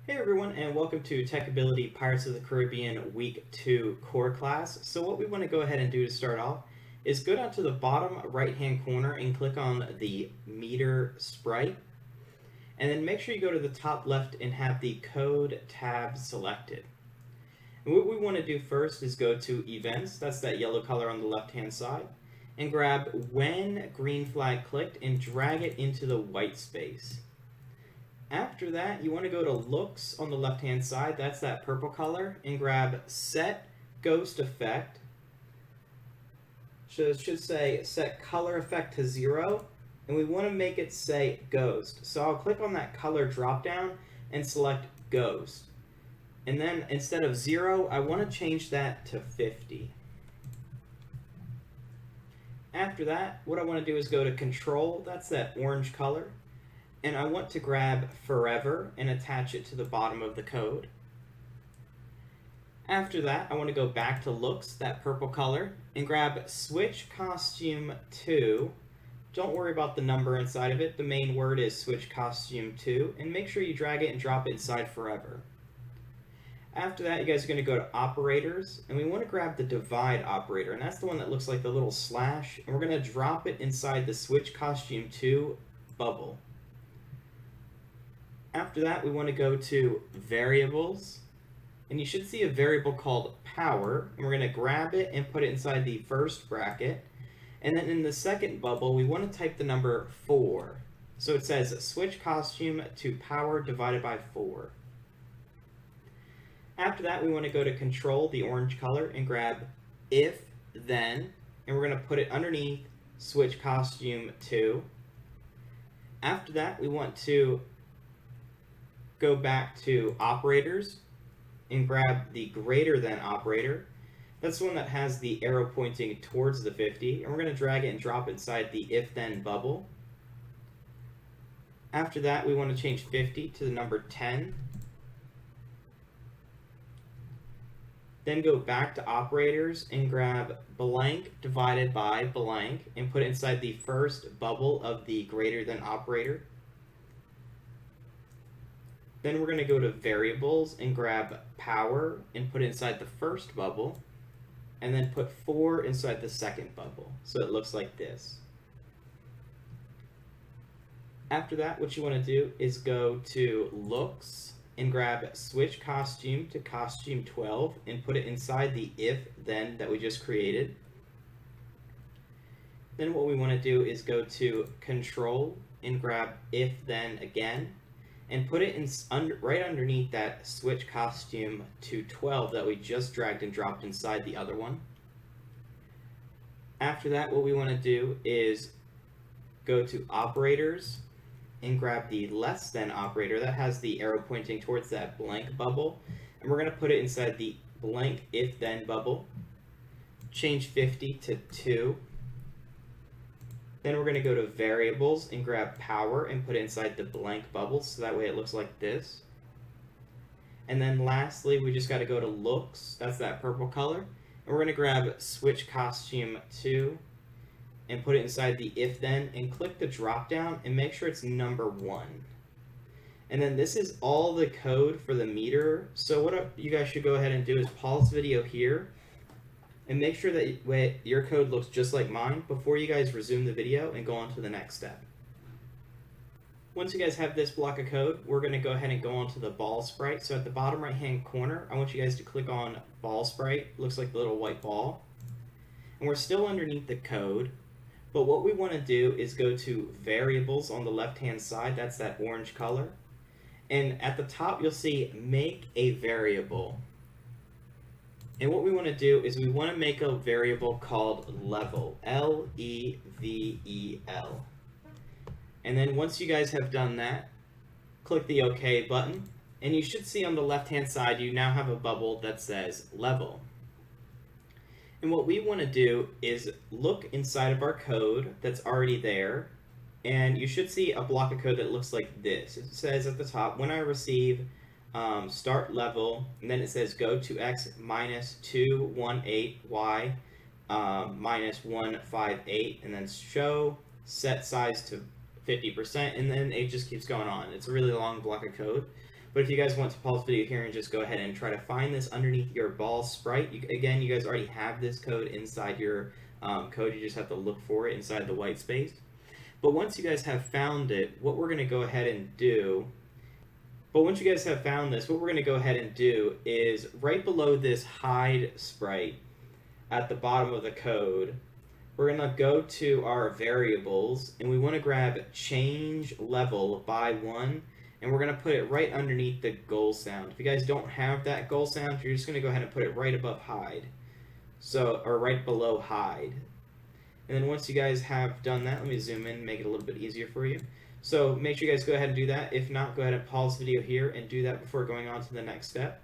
Hey everyone, and welcome to Tech Ability Pirates of the Caribbean Week 2 core class. So what we want to go ahead and do to start off is go down to the bottom right hand corner and click on the meter sprite. And then make sure you go to the top left and have the code tab selected. And what we want to do first is go to events, that's that yellow color on the left hand side, and grab when green flag clicked and drag it into the white space. After that, you want to go to looks on the left hand side, that's that purple color, and grab set ghost effect. So it should say set color effect to 0, and we want to make it say ghost. So I'll click on that color drop down and select ghost. And then instead of 0, I want to change that to 50. After that, what I want to do is go to control, that's that orange color, and I want to grab forever and attach it to the bottom of the code. After that, I want to go back to looks, that purple color, and grab switch costume 2. Don't worry about the number inside of it, the main word is switch costume 2, and make sure you drag it and drop it inside forever. After that, you guys are going to go to operators, and we want to grab the divide operator, and that's the one that looks like the little slash, and we're going to drop it inside the switch costume 2 bubble. After that, we want to go to variables, and you should see a variable called power, and we're going to grab it and put it inside the first bracket. And then in the second bubble, we want to type the number 4. So it says switch costume to power divided by 4. After that, we want to go to control, the orange color, and grab if then, and we're going to put it underneath switch costume 2. After that, we want to go back to operators and grab the greater than operator. That's the one that has the arrow pointing towards the 50, and we're going to drag it and drop it inside the if then bubble. After that, we want to change 50 to the number 10. Then go back to operators and grab blank divided by blank and put it inside the first bubble of the greater than operator. Then we're going to go to variables and grab power and put it inside the first bubble, and then put 4 inside the second bubble, so it looks like this. After that, what you want to do is go to looks and grab switch costume to costume 12 and put it inside the if then that we just created. Then what we want to do is go to control and grab if then again, and put it in right underneath that switch costume to 12 that we just dragged and dropped inside the other one. After that, what we want to do is go to operators and grab the less than operator that has the arrow pointing towards that blank bubble, and we're going to put it inside the blank if then bubble. Change 50 to 2. Then we're going to go to variables and grab power and put it inside the blank bubble, so that way it looks like this. And then lastly, we just got to go to looks, that's that purple color, and we're going to grab switch costume 2 and put it inside the if then, and click the drop down and make sure it's number 1. And then this is all the code for the meter. So what you guys should go ahead and do is pause the video here and make sure that your code looks just like mine before you guys resume the video and go on to the next step. Once you guys have this block of code, we're going to go ahead and go on to the ball sprite. So at the bottom right hand corner, I want you guys to click on ball sprite. It looks like the little white ball. And we're still underneath the code, but what we want to do is go to variables on the left hand side, that's that orange color. And at the top you'll see make a variable. And what we want to do is we want to make a variable called level, L-E-V-E-L. And then once you guys have done that, click the OK button, and you should see on the left-hand side you now have a bubble that says level. And what we want to do is look inside of our code that's already there, and you should see a block of code that looks like this. It says at the top, when I receive start level, and then it says go to x minus 218 y minus 158, and then show set size to 50%, and then it just keeps going on. It's a really long block of code. But if you guys want to pause the video here and just go ahead and try to find this underneath your ball sprite, again, you guys already have this code inside your code. You just have to look for it inside the white space. But once you guys have found it, what we're going to go ahead and do is right below this hide sprite at the bottom of the code, we're going to go to our variables, and we want to grab change level by 1, and we're going to put it right underneath the goal sound. If you guys don't have that goal sound, you're just going to go ahead and put it right above hide. Or right below hide. And then once you guys have done that, let me zoom in and make it a little bit easier for you. So make sure you guys go ahead and do that. If not, go ahead and pause the video here and do that before going on to the next step.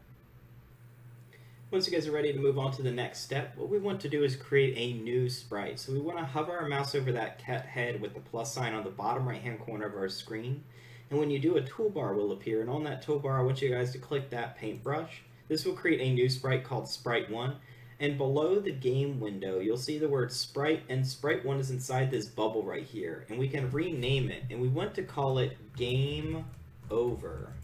Once you guys are ready to move on to the next step, what we want to do is create a new sprite. So we want to hover our mouse over that cat head with the plus sign on the bottom right hand corner of our screen. And when you do, a toolbar will appear, and on that toolbar I want you guys to click that paintbrush. This will create a new sprite called Sprite 1. And below the game window, you'll see the word Sprite, and Sprite 1 is inside this bubble right here. And we can rename it, and we want to call it Game Over.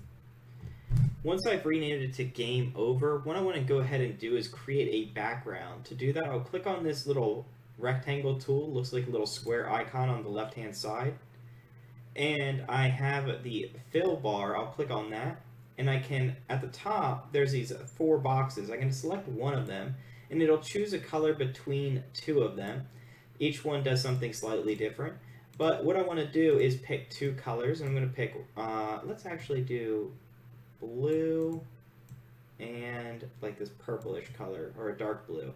Once I've renamed it to Game Over, what I want to go ahead and do is create a background. To do that, I'll click on this little rectangle tool, looks like a little square icon on the left-hand side. And I have the fill bar, I'll click on that. And I can, at the top, there's these 4 boxes. I can select one of them, and it'll choose a color between 2 of them. Each one does something slightly different. But what I want to do is pick 2 colors. I'm going to pick, let's actually do blue and like this purplish color, or a dark blue.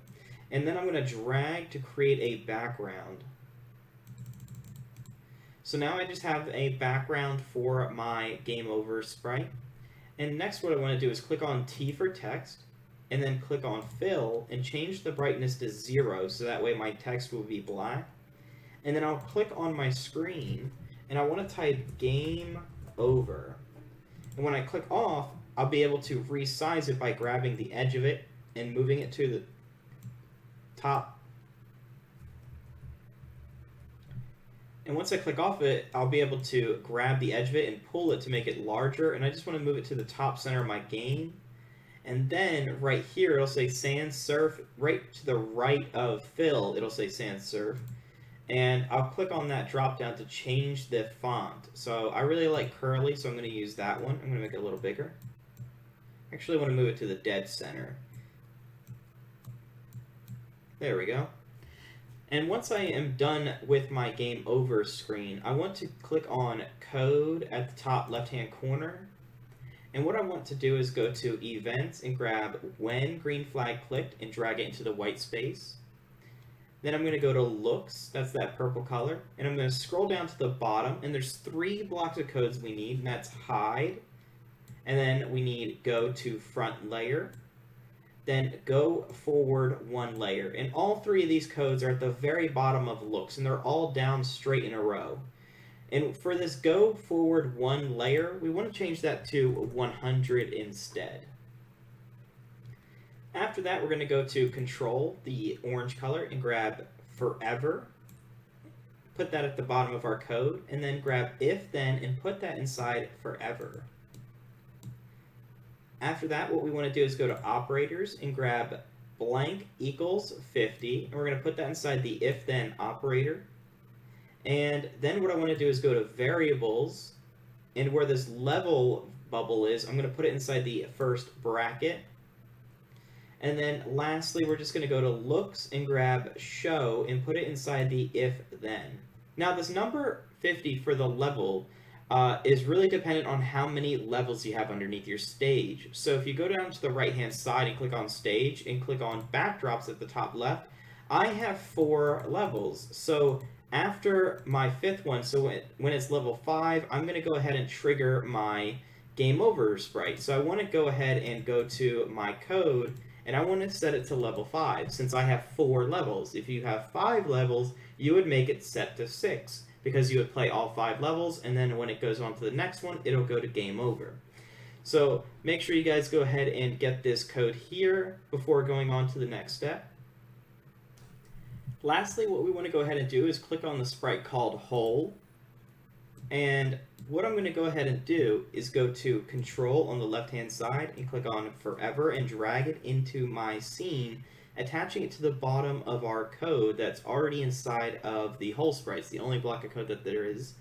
And then I'm going to drag to create a background. So now I just have a background for my Game Over sprite. And next what I want to do is click on T for text, and then click on fill and change the brightness to 0 so that way my text will be black. And then I'll click on my screen and I want to type Game Over. And when I click off, I'll be able to resize it by grabbing the edge of it and moving it to the top. And once I click off it, I'll be able to grab the edge of it and pull it to make it larger. And I just want to move it to the top center of my game. And then right here, it'll say Sans Serif. Right to the right of fill, it'll say Sans Serif. And I'll click on that drop down to change the font. So I really like curly, so I'm going to use that one. I'm going to make it a little bigger. Actually, I want to move it to the dead center. There we go. And once I am done with my Game Over screen, I want to click on Code at the top left-hand corner. And what I want to do is go to Events and grab When Green Flag Clicked and drag it into the white space. Then I'm going to go to Looks, that's that purple color, and I'm going to scroll down to the bottom, and there's 3 blocks of codes we need, and that's Hide, and then we need Go to Front Layer, then Go Forward 1 Layer. And all 3 of these codes are at the very bottom of Looks, and they're all down straight in a row. And for this Go Forward 1 Layer, we want to change that to 100 instead. After that, we're going to go to Control, the orange color, and grab Forever. Put that at the bottom of our code, and then grab If Then and put that inside Forever. After that, what we want to do is go to Operators and grab blank equals 50, and we're going to put that inside the If Then operator. And then what I want to do is go to Variables, and where this level bubble is, I'm going to put it inside the first bracket. And then lastly, we're just going to go to Looks and grab Show and put it inside the If Then. Now this number 50 for the level is really dependent on how many levels you have underneath your stage. So if you go down to the right hand side and click on Stage and click on Backdrops at the top left, I have 4 levels. So after my 5th one, so when it's level 5, I'm going to go ahead and trigger my Game Over sprite. So I want to go ahead and go to my code, and I want to set it to level 5 since I have 4 levels. If you have 5 levels, you would make it set to 6 because you would play all 5 levels, and then when it goes on to the next one, it'll go to Game Over. So make sure you guys go ahead and get this code here before going on to the next step. Lastly, what we want to go ahead and do is click on the sprite called Hole, and what I'm going to go ahead and do is go to Control on the left-hand side and click on Forever and drag it into my scene, attaching it to the bottom of our code that's already inside of the whole sprites, the only block of code that there is.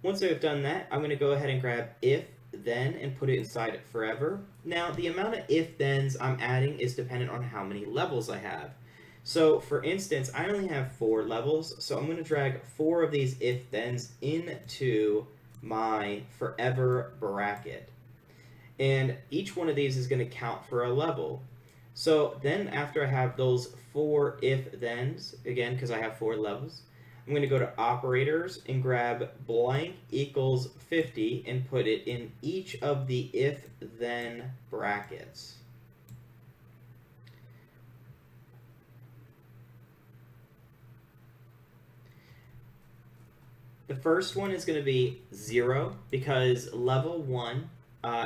Once I've done that, I'm going to go ahead and grab if, then, and put it inside Forever. Now, the amount of if-thens I'm adding is dependent on how many levels I have. So, for instance, I only have 4 levels, so I'm going to drag 4 of these if-thens into my forever bracket. And each one of these is going to count for a level. So then after I have those 4 if-thens, again, because I have 4 levels, I'm going to go to Operators and grab blank equals 50 and put it in each of the if-then brackets. The first one is going to be 0 because level 1,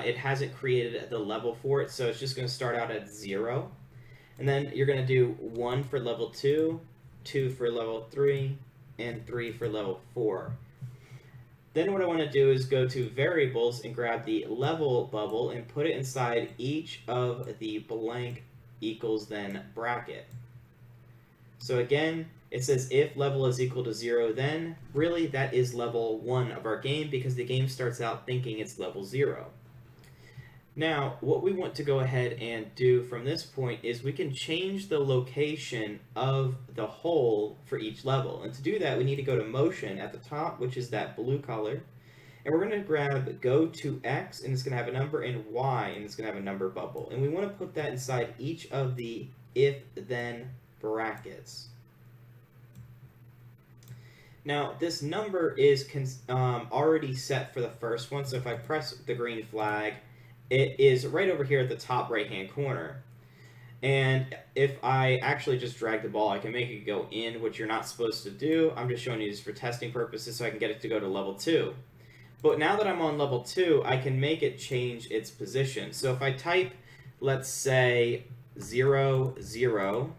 it hasn't created the level for it, so it's just going to start out at 0. And then you're going to do 1 for level 2, 2 for level 3, and 3 for level 4. Then what I want to do is go to Variables and grab the level bubble and put it inside each of the blank equals then bracket. So again, it says if level is equal to 0, then really that is level 1 of our game because the game starts out thinking it's level 0. Now, what we want to go ahead and do from this point is we can change the location of the hole for each level. And to do that, we need to go to Motion at the top, which is that blue color. And we're going to grab Go to X, and it's going to have a number, and Y, and it's going to have a number bubble. And we want to put that inside each of the if-then brackets. Now, this number is already set for the first one, so if I press the green flag, it is right over here at the top right-hand corner. And if I actually just drag the ball, I can make it go in, which you're not supposed to do. I'm just showing you this for testing purposes so I can get it to go to level 2. But now that I'm on level 2, I can make it change its position. So if I type, let's say, 0, 0,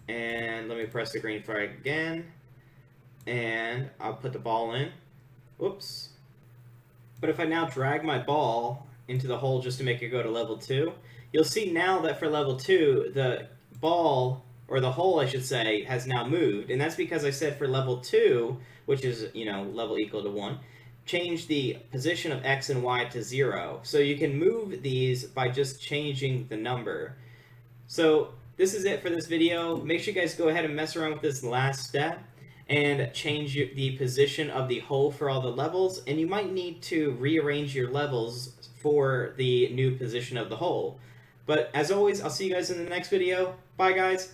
and let me press the green flag again, and I'll put the ball in. Whoops. But if I now drag my ball into the hole just to make it go to level 2, you'll see now that for level 2, the ball, or the hole I should say, has now moved. And that's because I said for level 2, which is, level equal to 1, change the position of X and Y to 0. So you can move these by just changing the number. So this is it for this video. Make sure you guys go ahead and mess around with this last step and change the position of the hole for all the levels, and you might need to rearrange your levels for the new position of the hole. But as always, I'll see you guys in the next video. Bye, guys!